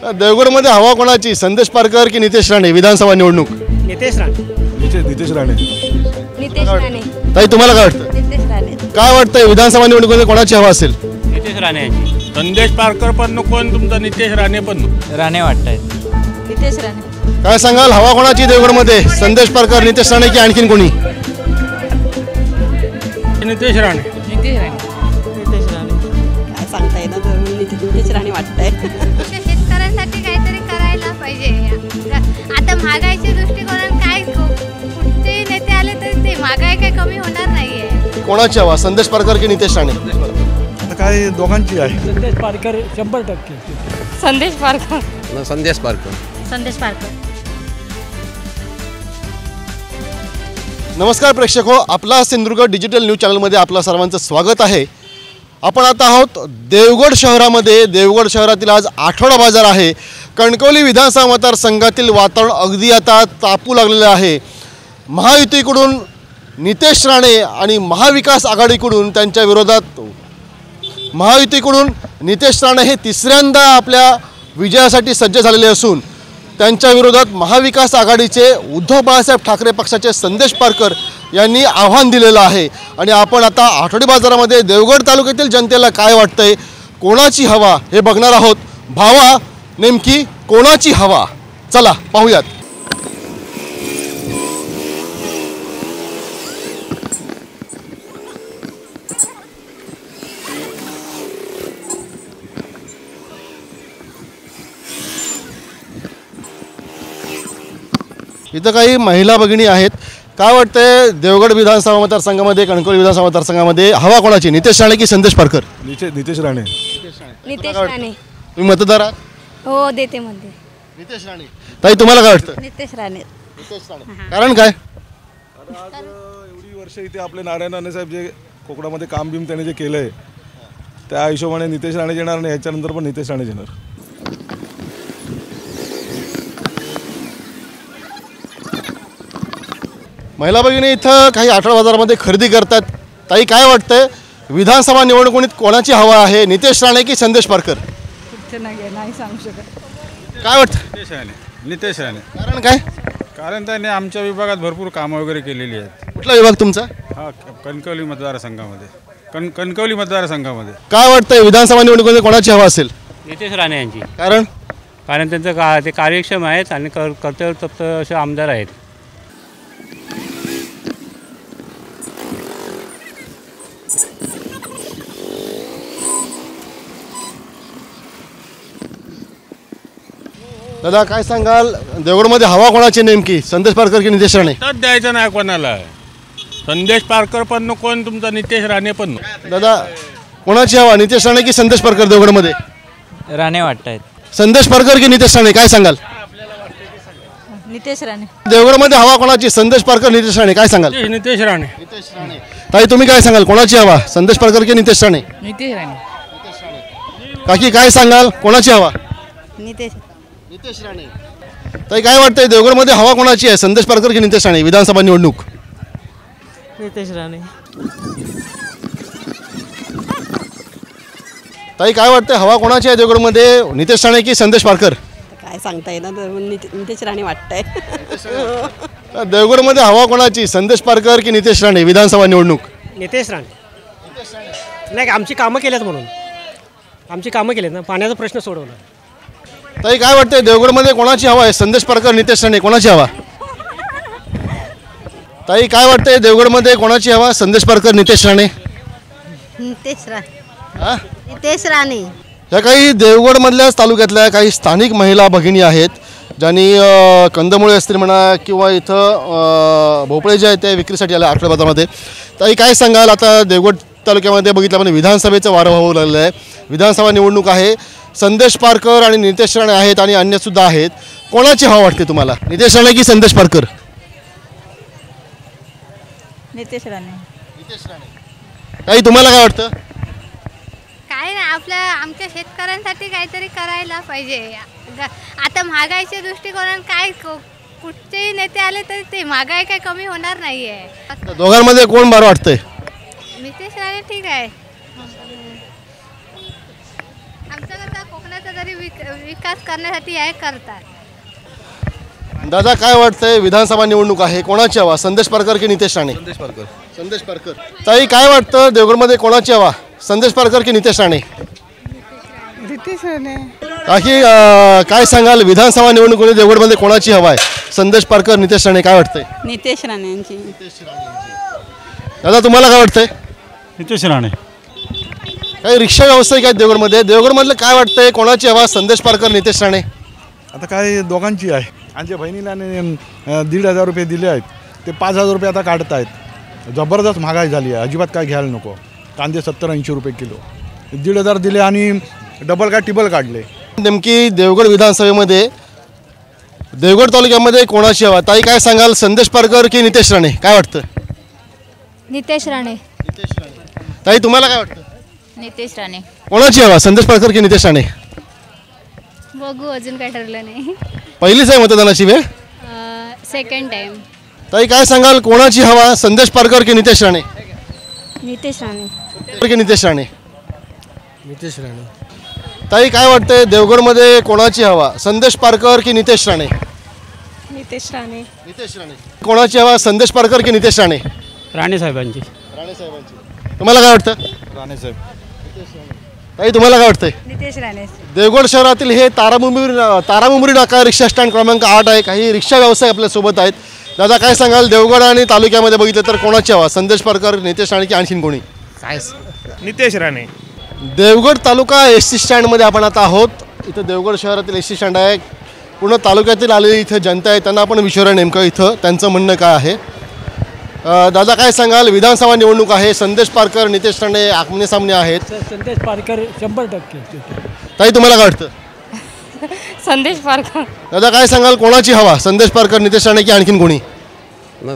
देवगडमध्ये हवा कोणाची, संदेश पारकर की नितेश राणे? विधानसभा निवडणूक. नितेश राणे. नितेश राणे. नितेश राणे. ताई तुम्हाला काय वाटतं? नितेश राणे. काय वाटतंय विधानसभा निवडणुकीमध्ये कोणाची हवा असेल? नितेश राणे यांची. संदेश पारकर पण नको आणि तुमचा नितेश राणे पण नको. राणे वाटतायत. नितेश राणे. काय सांगाल, हवा कोणाची देवगडमध्ये? संदेश पारकर, नितेश राणे की आणखीन कोणी? नितेश राणे. नितेश राणे. नितेश राणे. काय सांगता येणार, नितेश राणे वाटतंय. शेतकऱ्यांसाठी काहीतरी करायला पाहिजे. आता महागाईच्या दृष्टिकोनातून काय कुठचेही नेते आले तरी ते महागाई काही कमी होणार नाहीये. कोणाची हवा, संदेश पारकर की नितेश राणे? आता काय दोघांची आहे. संदेश पारकर 100%. संदेश पारकर. संदेश पारकर. संदेश पारकर. नमस्कार प्रेक्षको, आपला सिंधुदुर्ग डिजिटल न्यूज चॅनलमध्ये आपलं सर्वांचं स्वागत आहे. आपण आता आहोत देवगड शहरामध्ये. देवगड शहरातील आज आठवडा बाजार आहे. कणकवली विधानसभा मतदारसंघातील वातावरण अगदी आता तापू लागलेलं आहे. महायुतीकडून नितेश राणे आणि महाविकास आघाडीकडून त्यांच्या विरोधात महायुतीकडून नितेश राणे हे तिसऱ्यांदा आपल्या विजयासाठी सज्ज झालेले असून त्यांच्या विरोधात महाविकास आघाडीचे उद्धव बाळासाहेब ठाकरे पक्षाचे संदेश पारकर यांनी आव्हान दिलेलं आहे. आणि आपण आता आठवडी बाजारामध्ये देवगड तालुक्यातील जनतेला काय वाटतंय, कोणाची हवा हे बघणार आहोत. भावा, नेमकी कोणाची हवा? चला पाहूयात. इथं काही महिला भगिनी आहेत. काय वाटतंय देवगड विधानसभा मतदारसंघामध्ये, कणकवली विधानसभा मतदारसंघामध्ये हवा कोणाची, नितेश राणे की संदेश पारकर? नितेश राणे. नितेश राणे. तुम्ही मतदार आहात? हो, देते मध्ये. नितेश राणे. ताई तुम्हाला काय वाटतं? नितेश राणे. नितेश राणे. कारण काय? आज एवढी वर्ष इथे आपले नारायण राणे साहेब जे कोकणामध्ये काम बिम त्याने जे केलंय त्या हिशोबाने नितेश राणे येणार आणि याच्यानंतर पण नितेश राणे येणार. महिला भगिनी इथं काही आठवडा बाजारामध्ये खरेदी करतात. ताई काय वाटतंय, विधानसभा निवडणुकीत कोणाची हवा आहे, नितेश राणे की संदेश पारकर? नाही सांगू शकत. काय वाटतं? नितेश राणे. नितेश राणे. कारण काय? कारण त्याने आमच्या विभागात भरपूर कामं वगैरे केलेली आहेत. कुठला विभाग तुमचा? हा, कणकवली मतदारसंघामध्ये. कणकवली मतदारसंघामध्ये. काय वाटतंय विधानसभा निवडणुकीमध्ये कोणाची हवा असेल? नितेश राणे यांची. कारण त्यांचं ते कार्यक्षम आहेत आणि कर्तव्यतप्त असे आमदार आहेत. दादा काय सांगाल, देवगडमध्ये हवा कोणाची नेमकी, संदेश पारकर की नितेश राणे? तर द्यायचं नाही कोणाला. संदेश पारकर पण नको आणि तुमचा नितेश राणे पण नको. दादा कोणाची हवा, नितेश राणे की संदेश पारकर देवगडमध्ये? राणे वाटतायत. संदेश पारकर की नितेश राणे, काय सांगाल? नितेश राणे. देवगडमध्ये हवा कोणाची, संदेश पारकर नितेश राणे, काय सांगाल? नितेश राणे. ताई तुम्ही काय सांगाल, कोणाची हवा, संदेश पारकर की नितेश राणे? नितेश राणे. काकी काय सांगाल, कोणाची हवा? नितेश. नितेश राणे. ताई काय वाटतंय, देवगडमध्ये हवा कोणाची आहे, संदेश पारकर की नितेश राणे, विधानसभा निवडणूक? नितेश राणे. ताई काय वाटतंय, हवा कोणाची आहे देवगडमध्ये, नितेश राणे की संदेश पारकर? काय सांगता येणार, नितेश राणे वाटतंय. देवगडमध्ये हवा कोणाची, संदेश पारकर की नितेश राणे, विधानसभा निवडणूक? नितेश राणे. नाही, आमची कामं केल्यात म्हणून. आमची कामं केलेत ना, पाण्याचा प्रश्न सोडवला. ताई काय वाटतंय, देवगडमध्ये कोणाची हवा आहे, संदेश पारकर नितेश राणे, कोणाची हवा? ताई काय वाटतंय, देवगडमध्ये कोणाची हवा, संदेश पारकर नितेश राणे? नितेश राणे. हा, नितेश राणे. ह्या काही देवगडमधल्याच तालुक्यातल्या काही स्थानिक महिला भगिनी आहेत ज्यांनी कंदमुळे असतील म्हणा किंवा इथं भोपळे जे आहेत ते विक्रीसाठी आले आठवड्या बाजारामध्ये. ताई काय सांगाल, आता देवगड तालुक्यामध्ये बघितल्यामध्ये विधानसभेचं वारं वाहू लागलेलं आहे. विधानसभा निवडणूक आहे. संदेश पारकर आणि नितेश राणे आहेत आणि अन्यसुद्धा आहेत. कोणाची हवा वाटते तुम्हाला, नितेश राणे की संदेश पारकर? नितेश राणे. नितेश राणे. ताई तुम्हाला काय वाटतं? काय नाही, आमच्या शेतकऱ्यांसाठी काहीतरी करायला पाहिजे. आता महागाईच्या दृष्टिकोनातून काय कुठचेही नेते आले तरी ते महागाई काही कमी होणार नाहीये. दोघांमध्ये कोण बरं वाटतंय? नितेश राणे ठीक आहे. आमचा कसा कोकणाचा काहीतरी विकास करण्यासाठी हे करतात. दादा काय वाटतंय, विधानसभा निवडणूक आहे, कोणाची हवा, संदेश पारकर की नितेश राणे? संदेश पारकर. ताई काय वाटतं, देवगडमध्ये कोणाची हवा, संदेश पारकर की नितेश राणे? नितेश राणे. काकी काय सांगाल, विधानसभा निवडणुकीमध्ये देवगडमध्ये कोणाची हवा आहे, संदेश पारकर नितेश राणे, काय वाटतंय? नितेश राणेंची. दादा तुम्हाला काय वाटतंय? नितेश राणे. काही रिक्षा व्यावसायिक आहेत देवगडमध्ये, देवगडमधलं काय वाटतंय, कोणाची हवा, संदेश पारकर नितेश राणे? आता काय दोघांची आहे. आमच्या बहिणीला 1,500 रुपये दिले आहेत, ते 5,000 रुपये आता काढत आहेत. जबरदस्त महागाई झाली आहे, अजिबात काय घ्यायला नको. कांदे 70-80 रुपये किलो, 1,500 दिले आणि डबल काय टिबल काढले. नेमकी देवगड विधानसभेमध्ये देवगड तालुक्यामध्ये कोणाची हवा, ताई काय सांगाल, संदेश पारकर की नितेश राणे, काय वाटतं? नितेश राणे. ताई तुम्हाला काय वाटतं, नितेश राणे. कोणाची हवा, संदेश पारकर की नितेश राणे? बघू, अजून काय ठरलं नाही. पहिलीच आहे मतदानाची वेळ. Second time. ताई काय सांगाल, कोणाची हवा, संदेश पारकर की नितेश राणे? नितेश राणे. की नितेश राणे? नितेश राणे. ताई काय वाटतंय, देवगडमध्ये कोणाची हवा, संदेश पारकर की नितेश राणे? नितेश राणे. नितेश राणे. कोणाची हवा, संदेश पारकर की नितेश राणे? राणे साहेबांची. राणे साहेबांची. तुम्हाला काय वाटतं? राणे साहेब. ताई तुम्हाला काय वाटतंय? नितेश राणे. देवगड शहरातील हे तारामुंबरी नाका रिक्षा स्टँड क्रमांक 8 आहे. काही रिक्षा व्यावसायिक आपल्यासोबत आहेत. दादा काय सांगाल, देवगड आणि तालुक्यामध्ये बघितलं तर कोणाची हवा, संदेश पारकर, नितेश राणे की आणखीन कोणी? नितेश राणे. देवगड तालुका एस टी स्टँडमध्ये आपण आता आहोत. इथं देवगड शहरातील एस टी स्टँड आहे. पूर्ण तालुक्यातील आलेली इथं जनता आहे, त्यांना आपण विचारूया नेमकं इथं त्यांचं म्हणणं काय आहे. दादा काय सांगाल, विधानसभा निवडणूक आहे, संदेश पारकर नितेश राणे आमने सामने आहेत. संदेश पारकर 100%. ताई तुम्हाला काय वाटतं? संदेश पारकर. दादा काय सांगाल, कोणाची हवा, संदेश पारकर नितेश राणे की आणखीन कोणी?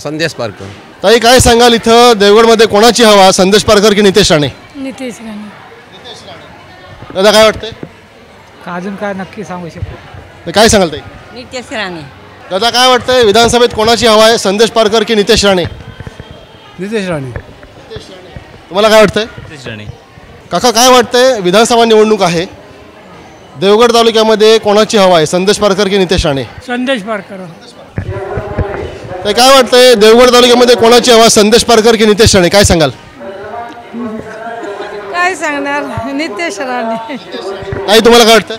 संदेश पारकर. ताई काय सांगाल, इथं देवगडमध्ये कोणाची हवा, संदेश पारकर की नितेश राणे? नितेश राणे. दादा काय वाटतंय? अजून काय नक्की सांगू शकतो? काय सांगाल ताई? नितेश राणे. दादा काय वाटतंय, विधानसभेत कोणाची हवा आहे, संदेश पारकर की नितेश राणे? नितेश राणे. तुम्हाला काय वाटतंय? नितेश राणे. काका काय वाटतंय, विधानसभा निवडणूक आहे, देवगड तालुक्यामध्ये कोणाची हवा आहे, संदेश पारकर की नितेश राणे? संदेश पारकर. तर काय वाटतंय, देवगड तालुक्यामध्ये कोणाची हवा, संदेश पारकर की नितेश राणे, काय सांगाल? काय सांगणार, नितेश राणे. ताई तुम्हाला काय वाटतं?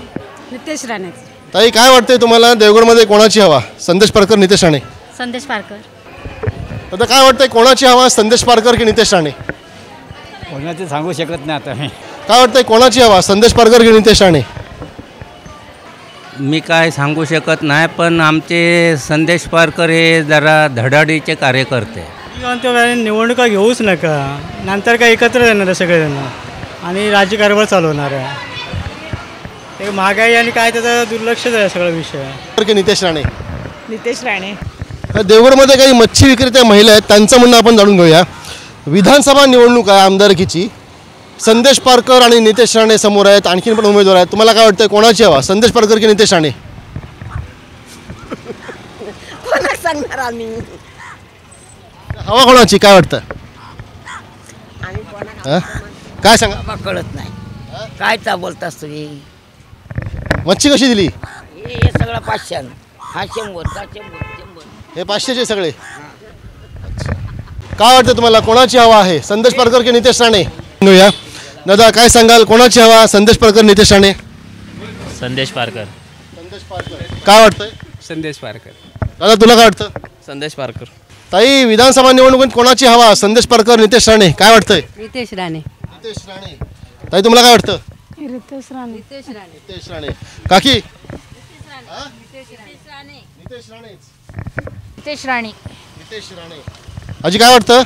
नितेश राणे. ताई काय वाटतंय तुम्हाला, देवगडमध्ये कोणाची हवा, संदेश पारकर नितेश राणे? संदेश पारकर. आता काय वाटतंय, कोणाची हवा, संदेश पारकर की नितेश राणे? कोणाचे सांगू शकत नाही आता मी. काय वाटतंय, कोणाची हवा, संदेश पारकर की नितेश राणे? मी काय सांगू शकत नाही, पण आमचे संदेश पारकर हे जरा धडाडीचे कार्यकर्ते. निवडणुका घेऊच नका, नंतर काय एकत्र येणार आहे सगळेजण आणि राज्यकारभार चालवणार आहे. ते महागाई आणि काय त्याचं दुर्लक्षच आहे सगळा विषय. की नितेश राणे? नितेश राणे. देवगडमध्ये काही मच्छी विक्रेत्या महिला आहेत, त्यांचं म्हणणं आपण जाणून घेऊया. विधानसभा निवडणूक आहे आमदारकीची, संदेश पारकर आणि नितेश राणे समोर आहेत, आणखीन पण उमेदवार आहेत. तुम्हाला काय वाटतं, कोणाची हवा, संदेश पारकर की नितेश राणे? कोणाला सांगणार आम्ही? हवा कोणाची, काय वाटतं? काय सांगा, कळत नाही काय चा बोलतास तुम्ही. मच्छी कशी दिली? हे सगळं 500, हा 100. हे 500चे सगळे. काय वाटतं तुम्हाला, कोणाची हवा आहे, संदेश पारकर की नितेश राणे? घेऊया. दादा काय सांगाल, कोणाची हवा, संदेश पारकर नितेश राणे? संदेश पारकर. काय वाटतंय? संदेश पारकर. दादा तुला काय वाटतं? संदेश पारकर. ताई विधानसभा निवडणुकीत कोणाची हवा, संदेश पारकर नितेश राणे, काय वाटतंय? नितेश राणे. नितेश राणे. ताई तुम्हाला काय वाटतं? नितेश राणे. नितेश राणे. काकी? नितेश राणे. नितेश राणे. नितेश राणे. अजी काय वाटतं,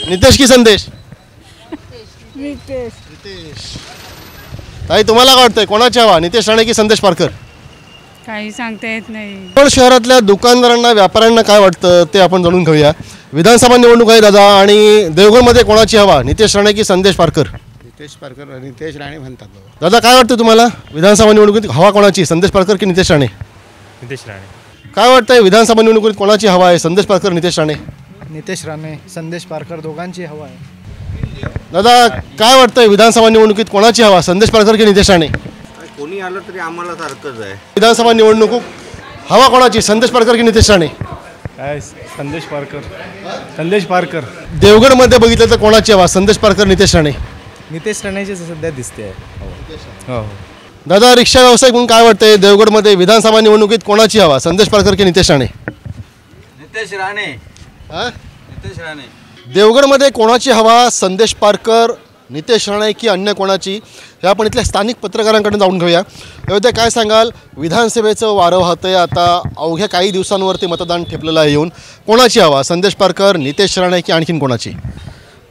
नितेश की संदेश? नितेश. नितेश. ताई तुम्हाला काय वाटतंय, कोणाची हवा, नितेश राणे की संदेश पारकर? काही सांगता येत नाही. पण शहरातल्या दुकानदारांना व्यापाऱ्यांना काय वाटतं ते आपण जाणून घेऊया. विधानसभा निवडणूक आहे दादा, आणि देवगडमध्ये कोणाची हवा, नितेश राणे की संदेश पारकर? नितेश पारकर. नितेश राणे म्हणतात. दादा काय वाटतं तुम्हाला, विधानसभा निवडणुकीत हवा कोणाची, संदेश पारकर की नितेश राणे? नितेश राणे. काय वाटतंय, विधानसभा निवडणुकीत कोणाची हवा आहे, संदेश पारकर नितेश राणे? नितेश राणे, संदेश पारकर दोघांची हवा आहे. दादा काय वाटतंय विधानसभा निवडणुकीत कोणाची हवा, संदेश पारकर की नितेश राणे? कोणी आलं तरी आम्हाला सारखंच आहे. विधानसभा निवडणूक हवा कोणाची, संदेश पारकर की नितेश राणे? काय संदेश पारकर. संदेश पारकर. देवगडमध्ये बघितलं तर कोणाची हवा, संदेश पारकर नितेश राणे? नितेश राणेचे सध्या दिसते. हो. दादा रिक्षा व्यावसायिक म्हणून काय वाटतंय देवगडमध्ये विधानसभा निवडणुकीत कोणाची हवा, संदेश पारकर की नितेश राणे? नितेश राणे. नितेश राणे. देवगडमध्ये कोणाची हवा, संदेश पारकर, नितेश राणे की अन्य कोणाची, हे आपण इथल्या स्थानिक पत्रकारांकडून जाऊन घेऊया. यामध्ये काय सांगाल, विधानसभेचं वारं वाहतंय आता, अवघ्या काही दिवसांवरती मतदान ठेपलेलं आहे येऊन. कोणाची हवा, संदेश पारकर, नितेश राणे की आणखीन कोणाची?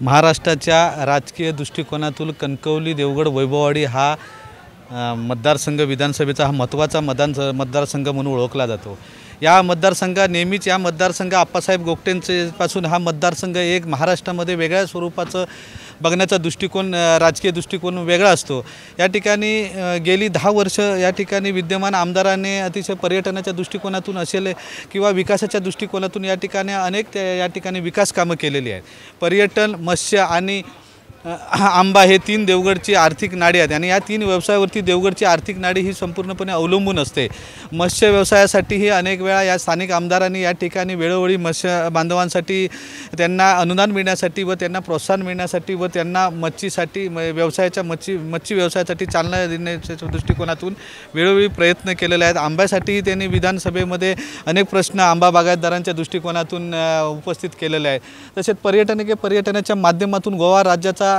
महाराष्ट्राच्या राजकीय दृष्टिकोनातून कणकवली देवगड वैभववाडी हा मतदारसंघ विधानसभेचा हा महत्त्वाचा मतदारसंघ म्हणून ओळखला जातो. या मतदारसंघात नेहमीच या मतदारसंघ आप्पासाहेब गोगटेंपासून हा मतदारसंघ एक महाराष्ट्रामध्ये वेगळ्या स्वरूपाचं बघण्याचा दृष्टिकोन, राजकीय दृष्टिकोन वेगळा असतो. या ठिकाणी गेली 10 वर्ष या ठिकाणी विद्यमान आमदारांनी अतिशय पर्यटनाच्या दृष्टिकोनातून असेल किंवा विकासाच्या दृष्टिकोनातून या ठिकाणी अनेक या ठिकाणी विकास कामं केलेली आहेत. पर्यटन, मत्स्य आणि आंबा हे 3 देवगडची आर्थिक नाडी आहेत आणि या 3 व्यवसायावरती देवगडची आर्थिक नाडी ही संपूर्णपणे अवलंबून असते. मत्स्य व्यवसायासाठीही अनेक वेळा या स्थानिक आमदारांनी या ठिकाणी वेळोवेळी मत्स्य बांधवांसाठी त्यांना अनुदान मिळण्यासाठी व त्यांना प्रोत्साहन मिळण्यासाठी व त्यांना मच्छीसाठी व्यवसायाच्या मच्छी व्यवसायासाठी चालना देण्याच्या दृष्टिकोनातून वेळोवेळी प्रयत्न केलेले आहेत. आंब्यासाठीही त्यांनी विधानसभेमध्ये अनेक प्रश्न आंबा बागायतदारांच्या दृष्टिकोनातून उपस्थित केलेले आहेत. तसेच पर्यटनाच्या माध्यमातून गोवा राज्याचा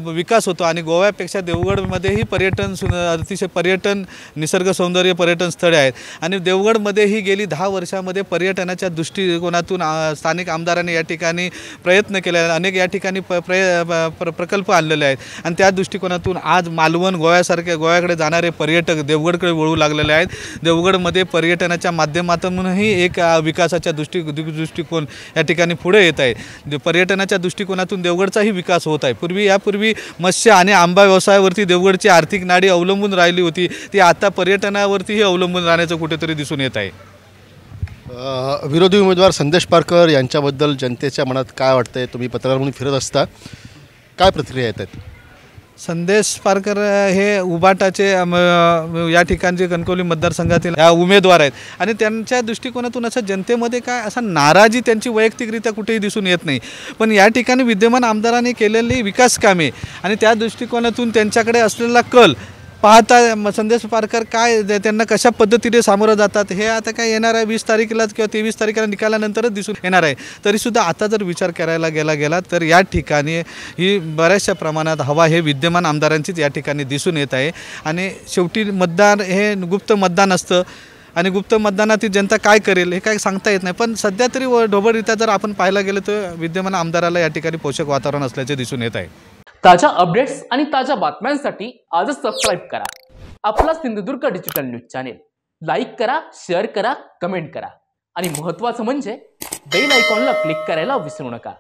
विकास होतो आणि गोव्यापेक्षा देवगडमध्येही अतिशय पर्यटन, निसर्ग सौंदर्य पर्यटन स्थळे आहेत आणि देवगडमध्येही गेली 10 वर्षामध्ये पर्यटनाच्या दृष्टिकोनातून स्थानिक आमदारांनी या ठिकाणी प्रयत्न केले आहेत. अनेक या ठिकाणी प्रकल्प आणलेले आहेत आणि त्या दृष्टिकोनातून आज मालवण, गोव्याकडे जाणारे पर्यटक देवगडकडे वळू लागलेले आहेत. देवगडमध्ये पर्यटनाच्या माध्यमातूनही एक विकासाच्या दृष्टिकोन या ठिकाणी पुढे येत आहे. पर्यटनाच्या दृष्टिकोनातून देवगडचाही विकास होत आहे. यापूर्वी मत्स्य आणि आंबा व्यवसायावरती देवगडची आर्थिक नाडी अवलंबून राहिली होती, ती आता पर्यटनावरतीही अवलंबून राहण्याचं कुठेतरी दिसून येत आहे. विरोधी उमेदवार संदेश पारकर यांच्याबद्दल जनतेच्या मनात काय वाटतंय? तुम्ही पत्रकार म्हणून फिरत असता, काय प्रतिक्रिया येत आहेत? संदेश पारकर हे उबाटाचे या ठिकाणचे कणकवली मतदारसंघातील उमेदवार आहेत आणि त्यांच्या दृष्टिकोनातून असं जनतेमध्ये काय असा नाराजी त्यांची वैयक्तिकरित्या कुठेही दिसून येत नाही. पण या ठिकाणी विद्यमान आमदारांनी केलेली विकास कामे आणि त्या दृष्टिकोनातून त्यांच्याकडे असलेला कल पाहता संदेश पारकर काय त्यांना कशा पद्धतीने सामोरं जातात हे आता काय येणार आहे 20 तारखेला किंवा 23 तारखेला निकालानंतरच दिसून येणार आहे. तरीसुद्धा आता जर विचार करायला गेला तर या ठिकाणी ही बऱ्याचशा प्रमाणात हवा हे विद्यमान आमदारांचीच या ठिकाणी दिसून येत आहे आणि शेवटी मतदान हे गुप्त मतदान असतं आणि गुप्त मतदानातील जनता काय करेल हे काय सांगता येत नाही. पण सध्या तरी ढोबळरित्या जर आपण पाहायला गेलं तर विद्यमान आमदाराला या ठिकाणी पोषक वातावरण असल्याचे दिसून येत आहे. ताज्या अपडेट्स आणि ताज्या बातम्यांसाठी आजच सबस्क्राईब करा आपला Sindhudurg digital news channel. Like करा, शेअर करा, कमेंट करा आणि महत्त्वाचं म्हणजे बेल आयकॉनला क्लिक करायला विसरू नका.